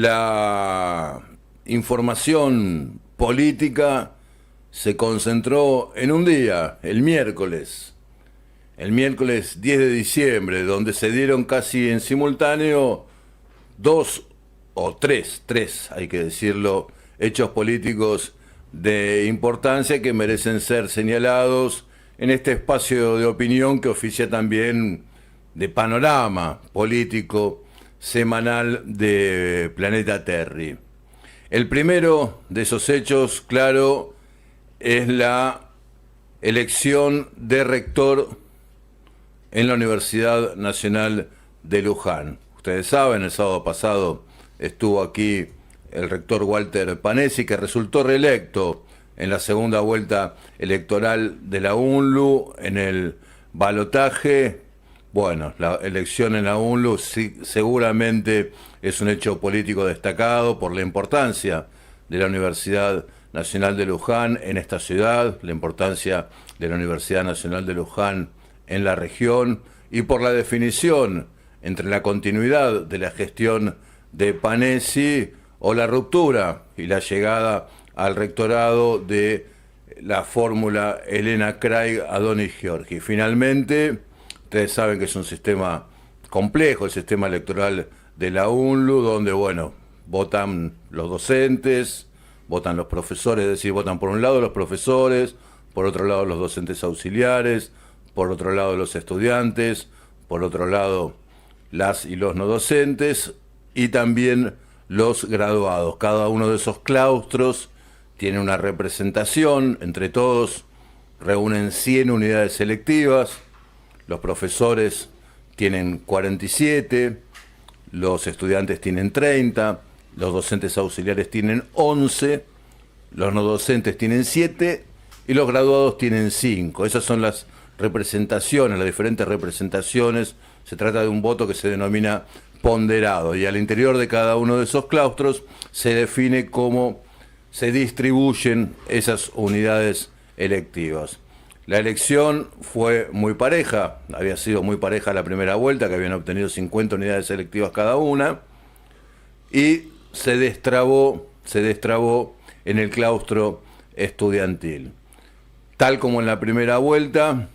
La información política se concentró en un día, el miércoles 10 de diciembre, donde se dieron casi en simultáneo dos o tres, hay que decirlo, hechos políticos de importancia que merecen ser señalados en este espacio de opinión que oficia también de panorama político semanal de Planeta Terry. El primero de esos hechos, claro, es la elección de rector en la Universidad Nacional de Luján. Ustedes saben, el sábado pasado estuvo aquí el rector Walter Panesi, que resultó reelecto en la segunda vuelta electoral de la UNLU en el balotaje. Bueno, la elección en la UNLU sí, seguramente es un hecho político destacado por la importancia de la Universidad Nacional de Luján en esta ciudad, la importancia de la Universidad Nacional de Luján en la región y por la definición entre la continuidad de la gestión de Panesi o la ruptura y la llegada al rectorado de la fórmula Elena Craig a Donis Giorgi. Finalmente, ustedes saben que es un sistema complejo, el sistema electoral de la UNLU, donde, bueno, votan los docentes, votan los profesores, es decir, votan por un lado los profesores, por otro lado los docentes auxiliares, por otro lado los estudiantes, por otro lado las y los no docentes y también los graduados. Cada uno de esos claustros tiene una representación, entre todos reúnen 100 unidades selectivas, los profesores tienen 47, los estudiantes tienen 30, los docentes auxiliares tienen 11, los no docentes tienen 7 y los graduados tienen 5. Esas son las representaciones, las diferentes representaciones. Se trata de un voto que se denomina ponderado y al interior de cada uno de esos claustros se define cómo se distribuyen esas unidades electivas. La elección fue muy pareja, había sido muy pareja la primera vuelta, que habían obtenido 50 unidades electivas cada una, y se destrabó en el claustro estudiantil. Tal como en la primera vuelta,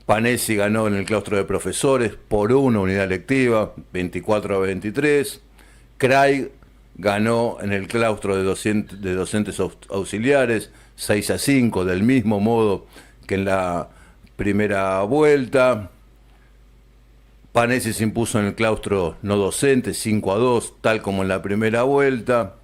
Panesi ganó en el claustro de profesores por una unidad electiva, 24 a 23. Craig ganó en el claustro de docentes auxiliares, 6 a 5, del mismo modo que en la primera vuelta. Panesi se impuso en el claustro no docente, 5 a 2, tal como en la primera vuelta.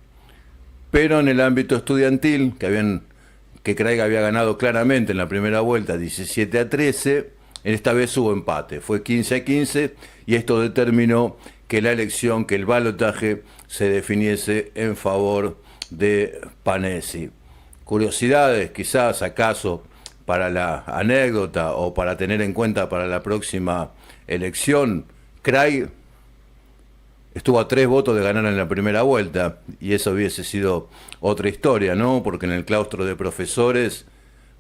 Pero en el ámbito estudiantil, que Craig había ganado claramente en la primera vuelta, 17 a 13, esta vez hubo empate, fue 15 a 15, y esto determinó que la elección, que el balotaje se definiese en favor de Panesi. Curiosidades, quizás, acaso, para la anécdota o para tener en cuenta para la próxima elección. Craig estuvo a 3 votos de ganar en la primera vuelta, y eso hubiese sido otra historia, ¿no? Porque en el claustro de profesores,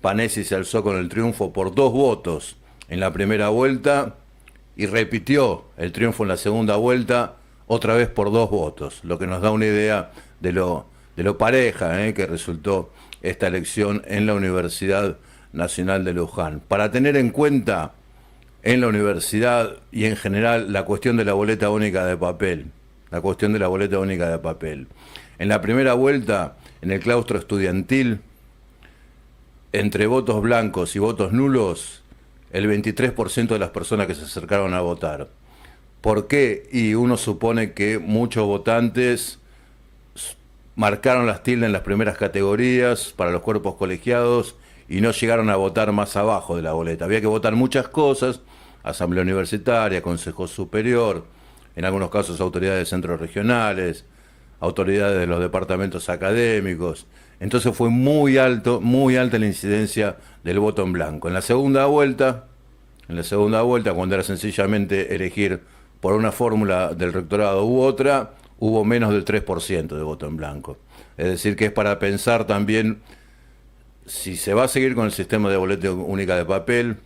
Panesi se alzó con el triunfo por 2 votos en la primera vuelta y repitió el triunfo en la segunda vuelta otra vez por 2 votos, lo que nos da una idea de lo pareja que resultó esta elección en la Universidad Nacional de Luján. Para tener en cuenta en la universidad y en general la cuestión de la boleta única de papel. En la primera vuelta, en el claustro estudiantil, entre votos blancos y votos nulos, el 23% de las personas que se acercaron a votar. ¿Por qué? Y uno supone que muchos votantes marcaron las tildes en las primeras categorías para los cuerpos colegiados y no llegaron a votar más abajo de la boleta. Había que votar muchas cosas: asamblea universitaria, consejo superior, en algunos casos autoridades de centros regionales, autoridades de los departamentos académicos. Entonces fue muy alta la incidencia del voto en blanco. En la segunda vuelta, cuando era sencillamente elegir por una fórmula del rectorado u otra, hubo menos del 3% de voto en blanco. Es decir, que es para pensar también si se va a seguir con el sistema de boleta única de papel,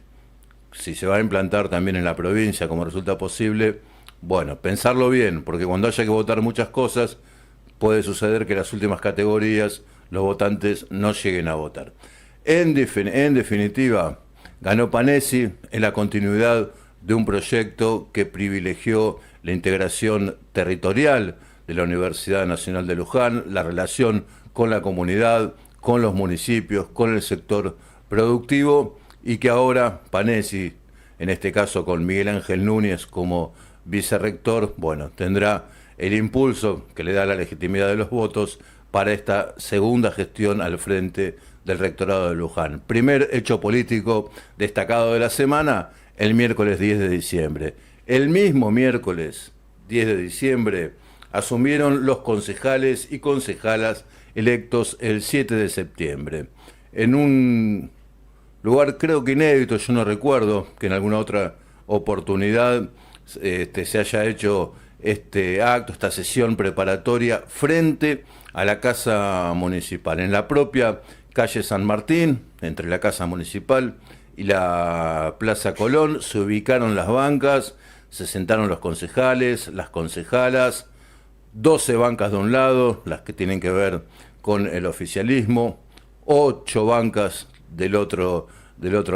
si se va a implantar también en la provincia como resulta posible, Bueno, pensarlo bien, porque cuando haya que votar muchas cosas, puede suceder que en las últimas categorías los votantes no lleguen a votar. En definitiva, ganó Panesi en la continuidad de un proyecto que privilegió la integración territorial de la Universidad Nacional de Luján, la relación con la comunidad, con los municipios, con el sector productivo, y que ahora Panesi, en este caso con Miguel Ángel Núñez como vicerrector, bueno, tendrá el impulso que le da la legitimidad de los votos para esta segunda gestión al frente del rectorado de Luján. Primer hecho político destacado de la semana, el miércoles 10 de diciembre. El mismo miércoles 10 de diciembre asumieron los concejales y concejalas electos el 7 de septiembre. En un lugar creo que inédito, yo no recuerdo que en alguna otra oportunidad se haya hecho este acto, esta sesión preparatoria frente a la Casa Municipal, en la propia calle San Martín, entre la Casa Municipal y la Plaza Colón, se ubicaron las bancas, se sentaron los concejales, las concejalas, 12 bancas de un lado, las que tienen que ver con el oficialismo, 8 bancas del otro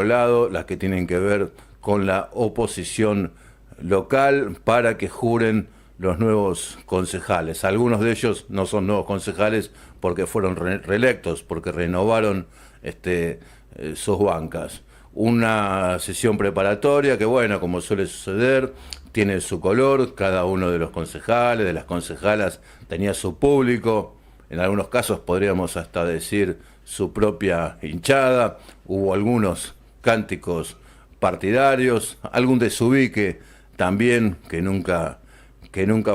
lado, las que tienen que ver con la oposición local, para que juren los nuevos concejales. Algunos de ellos no son nuevos concejales porque fueron reelectos, porque renovaron sus bancas. Una sesión preparatoria que, bueno, como suele suceder, tiene su color, cada uno de los concejales, de las concejalas, tenía su público, en algunos casos podríamos hasta decir su propia hinchada, hubo algunos cánticos partidarios, algún desubique también que nunca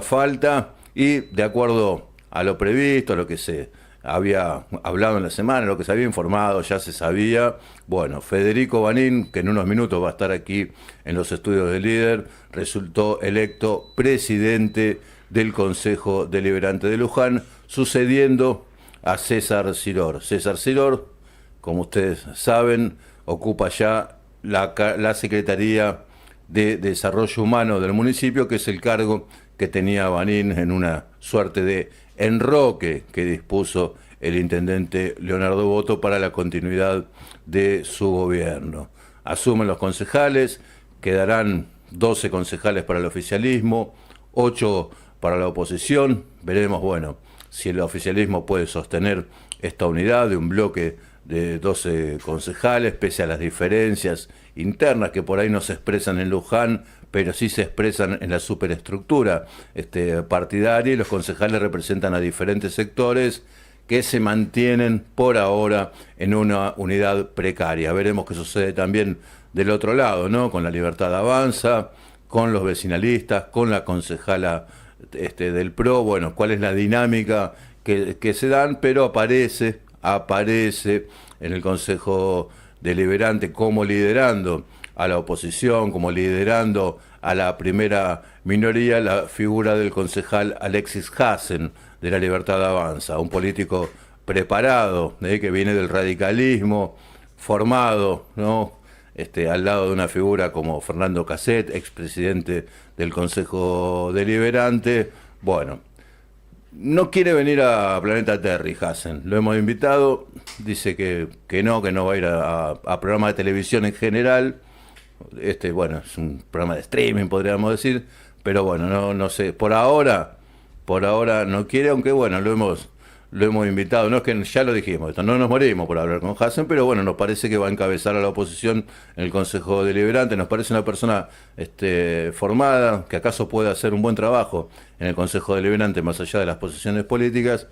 falta, y de acuerdo a lo previsto, a lo que se había hablado en la semana, lo que se había informado, ya se sabía. Bueno, Federico Banín, que en unos minutos va a estar aquí en los estudios de Líder, resultó electo presidente del Consejo Deliberante de Luján, sucediendo a César Ciror. César Ciror, como ustedes saben, ocupa ya la Secretaría de Desarrollo Humano del municipio, que es el cargo que tenía Banín en una suerte de enroque que dispuso el intendente Leonardo Boto para la continuidad de su gobierno. Asumen los concejales, quedarán 12 concejales para el oficialismo, 8 para la oposición. Veremos, bueno, si el oficialismo puede sostener esta unidad de un bloque de 12 concejales, pese a las diferencias internas que por ahí no se expresan en Luján, pero sí se expresan en la superestructura partidaria, y los concejales representan a diferentes sectores que se mantienen por ahora en una unidad precaria. Veremos qué sucede también del otro lado, ¿no? Con la Libertad Avanza, con los vecinalistas, con la concejala del PRO, bueno, cuál es la dinámica que se dan, pero aparece en el Consejo Deliberante como liderando a la oposición, como liderando a la primera minoría, la figura del concejal Alexis Hassen de la Libertad Avanza, un político preparado, que viene del radicalismo, formado, ¿no? Al lado de una figura como Fernando Casset, expresidente del Consejo Deliberante. Bueno, no quiere venir a Planeta Terry, Hassen. Lo hemos invitado, dice que no va a ir a programa de televisión en general. Bueno, es un programa de streaming, podríamos decir, pero bueno, no sé, por ahora no quiere, aunque bueno, lo hemos invitado, no es que ya lo dijimos, no nos morimos por hablar con Hassen, pero bueno, nos parece que va a encabezar a la oposición en el Consejo Deliberante, nos parece una persona formada, que acaso puede hacer un buen trabajo en el Consejo Deliberante más allá de las posiciones políticas,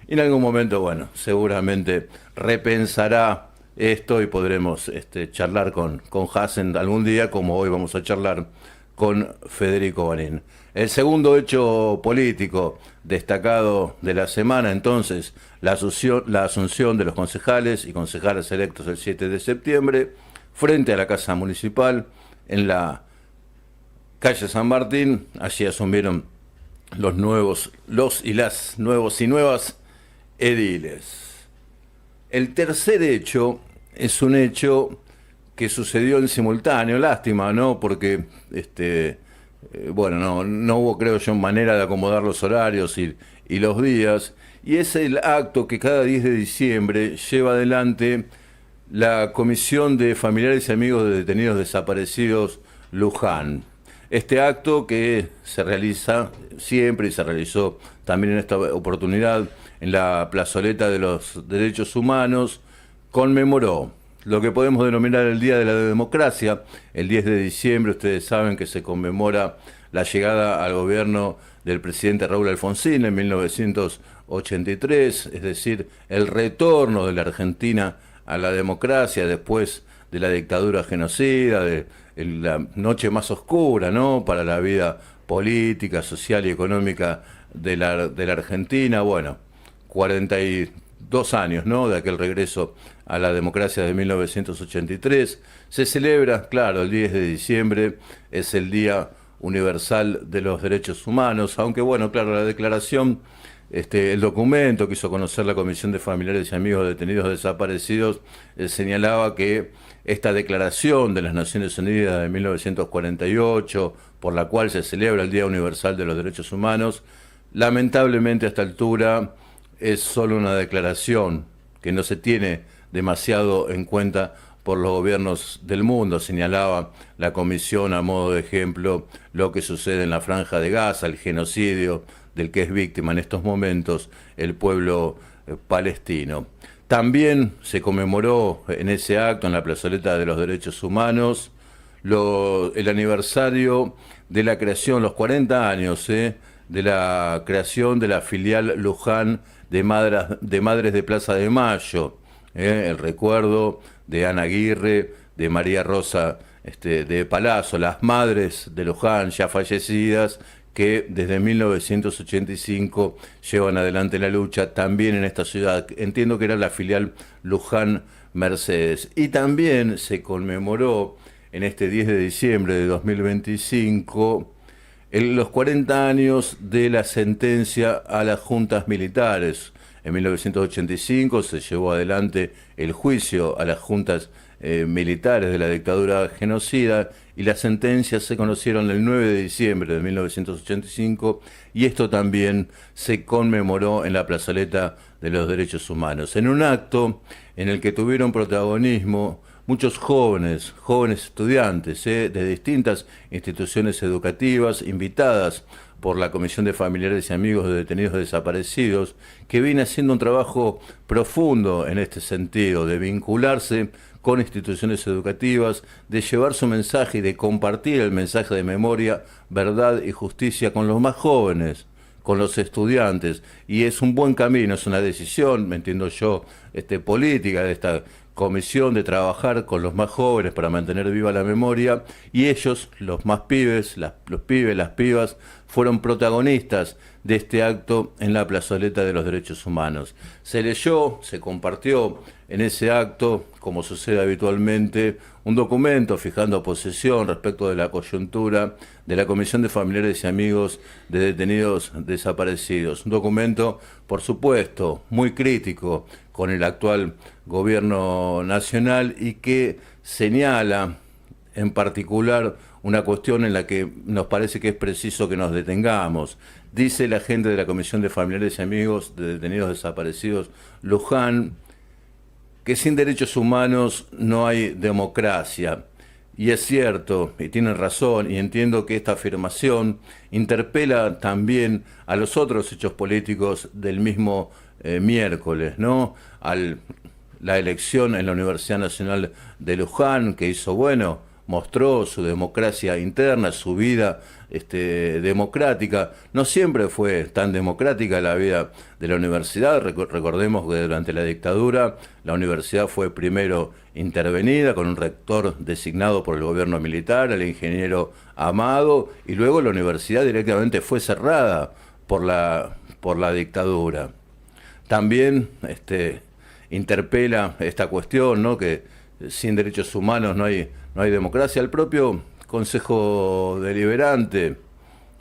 y en algún momento, bueno, seguramente repensará esto y podremos charlar con Hassen algún día, como hoy vamos a charlar con Federico Banín. El segundo hecho político destacado de la semana, entonces, la asunción de los concejales y concejalas electos el 7 de septiembre, frente a la Casa Municipal, en la calle San Martín. Allí asumieron los y las nuevas ediles. El tercer hecho es un hecho que sucedió en simultáneo, lástima, ¿no? Porque bueno, no hubo, creo yo, manera de acomodar los horarios y los días, y es el acto que cada 10 de diciembre lleva adelante la Comisión de Familiares y Amigos de Detenidos Desaparecidos Luján. Este acto que se realiza siempre y se realizó también en esta oportunidad en la plazoleta de los derechos humanos, conmemoró lo que podemos denominar el Día de la Democracia. El 10 de diciembre, ustedes saben que se conmemora la llegada al gobierno del presidente Raúl Alfonsín en 1983, es decir, el retorno de la Argentina a la democracia después de la dictadura genocida, de la noche más oscura, ¿no?, para la vida política, social y económica de la Argentina. Bueno, 42 años, ¿no?, de aquel regreso a la democracia de 1983. Se celebra, claro, el 10 de diciembre, es el Día Universal de los Derechos Humanos, aunque bueno, claro, la declaración, el documento que hizo conocer la Comisión de Familiares y Amigos de Detenidos Desaparecidos, señalaba que esta declaración de las Naciones Unidas de 1948, por la cual se celebra el Día Universal de los Derechos Humanos, lamentablemente a esta altura es solo una declaración que no se tiene demasiado en cuenta por los gobiernos del mundo. Señalaba la comisión a modo de ejemplo lo que sucede en la Franja de Gaza, el genocidio del que es víctima en estos momentos el pueblo palestino. También se conmemoró en ese acto, en la plazoleta de los derechos humanos, el aniversario de la creación, los 40 años de la creación de la filial Luján de Madres de Plaza de Mayo, el recuerdo de Ana Aguirre, de María Rosa de Palazzo, las madres de Luján ya fallecidas, que desde 1985 llevan adelante la lucha también en esta ciudad. Entiendo que era la filial Luján Mercedes. Y también se conmemoró en este 10 de diciembre de 2025 los 40 años de la sentencia a las juntas militares. En 1985 se llevó adelante el juicio a las juntas militares de la dictadura genocida, y las sentencias se conocieron el 9 de diciembre de 1985, y esto también se conmemoró en la plazoleta de los derechos humanos, en un acto en el que tuvieron protagonismo muchos jóvenes estudiantes de distintas instituciones educativas, invitadas por la Comisión de Familiares y Amigos de Detenidos Desaparecidos, que viene haciendo un trabajo profundo en este sentido, de vincularse con instituciones educativas, de llevar su mensaje y de compartir el mensaje de memoria, verdad y justicia con los más jóvenes, con los estudiantes. Y es un buen camino, es una decisión, me entiendo yo, política de esta comisión, de trabajar con los más jóvenes para mantener viva la memoria, y ellos, los más pibes, los pibes, las pibas, fueron protagonistas de este acto en la plazoleta de los derechos humanos. Se leyó, se compartió en ese acto, como sucede habitualmente, un documento fijando posición respecto de la coyuntura de la Comisión de Familiares y Amigos de Detenidos Desaparecidos. Un documento, por supuesto, muy crítico con el actual gobierno nacional, y que señala en particular una cuestión en la que nos parece que es preciso que nos detengamos. Dice la gente de la Comisión de Familiares y Amigos de Detenidos Desaparecidos Luján que sin derechos humanos no hay democracia. Y es cierto, y tienen razón, y entiendo que esta afirmación interpela también a los otros hechos políticos del mismo miércoles, ¿no? La elección en la Universidad Nacional de Luján, que hizo, bueno, mostró su democracia interna, su vida democrática. No siempre fue tan democrática la vida de la universidad. Recordemos que durante la dictadura la universidad fue primero intervenida con un rector designado por el gobierno militar, el ingeniero Amado, y luego la universidad directamente fue cerrada por la dictadura. También interpela esta cuestión, ¿no?, que sin derechos humanos no hay democracia. El propio Consejo Deliberante,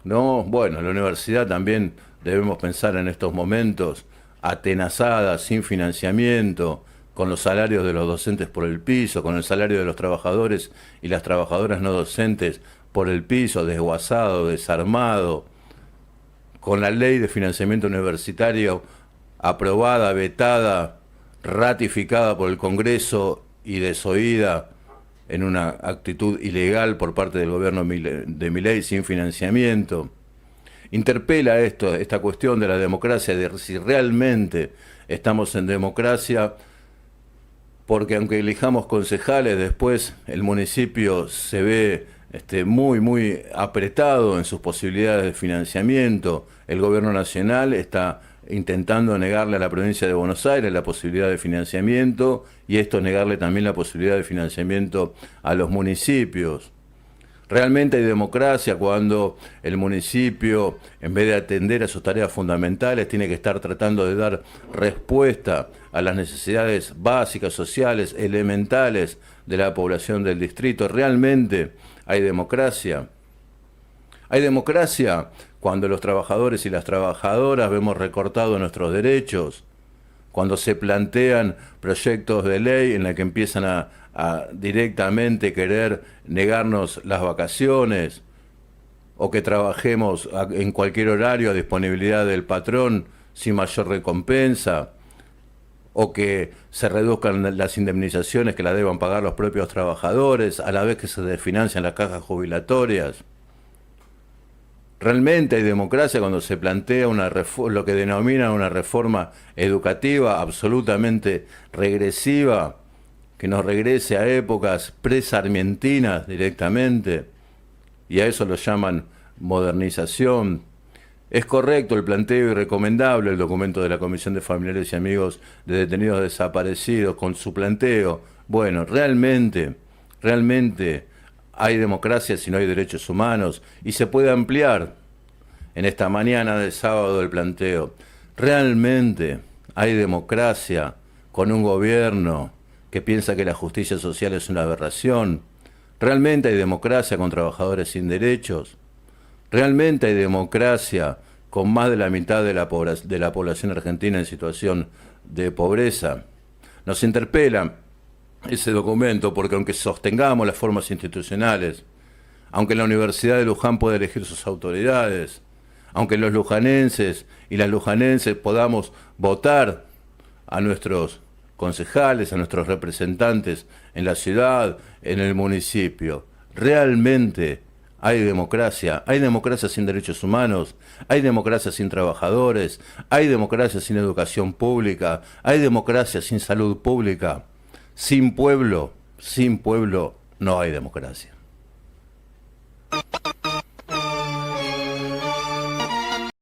¿no? Bueno, la universidad también debemos pensar en estos momentos, atenazada, sin financiamiento, con los salarios de los docentes por el piso, con el salario de los trabajadores y las trabajadoras no docentes por el piso, desguazado, desarmado, con la ley de financiamiento universitario aprobada, vetada, ratificada por el Congreso y desoída en una actitud ilegal por parte del gobierno de Milei sin financiamiento. Interpela esta cuestión de la democracia, de si realmente estamos en democracia, porque aunque elijamos concejales, después el municipio se ve muy apretado en sus posibilidades de financiamiento. El gobierno nacional está intentando negarle a la provincia de Buenos Aires la posibilidad de financiamiento, y esto negarle también la posibilidad de financiamiento a los municipios. Realmente hay democracia cuando el municipio, en vez de atender a sus tareas fundamentales, tiene que estar tratando de dar respuesta a las necesidades básicas, sociales, elementales de la población del distrito. Realmente hay democracia. Hay democracia cuando los trabajadores y las trabajadoras vemos recortados nuestros derechos, cuando se plantean proyectos de ley en la que empiezan a directamente querer negarnos las vacaciones, o que trabajemos en cualquier horario a disponibilidad del patrón sin mayor recompensa, o que se reduzcan las indemnizaciones que la deban pagar los propios trabajadores a la vez que se desfinancian las cajas jubilatorias. Realmente hay democracia cuando se plantea lo que denominan una reforma educativa absolutamente regresiva, que nos regrese a épocas pre-sarmientinas directamente, y a eso lo llaman modernización. Es correcto el planteo y recomendable el documento de la Comisión de Familiares y Amigos de Detenidos Desaparecidos con su planteo. Bueno, realmente hay democracia si no hay derechos humanos, y se puede ampliar en esta mañana de sábado el planteo. Realmente hay democracia con un gobierno que piensa que la justicia social es una aberración. Realmente hay democracia con trabajadores sin derechos. Realmente hay democracia con más de la mitad de la población argentina en situación de pobreza. Nos interpela ese documento porque aunque sostengamos las formas institucionales, aunque la Universidad de Luján pueda elegir sus autoridades, aunque los lujanenses y las lujanenses podamos votar a nuestros concejales, a nuestros representantes en la ciudad, en el municipio, realmente hay democracia sin derechos humanos, hay democracia sin trabajadores, hay democracia sin educación pública, hay democracia sin salud pública. Sin pueblo no hay democracia.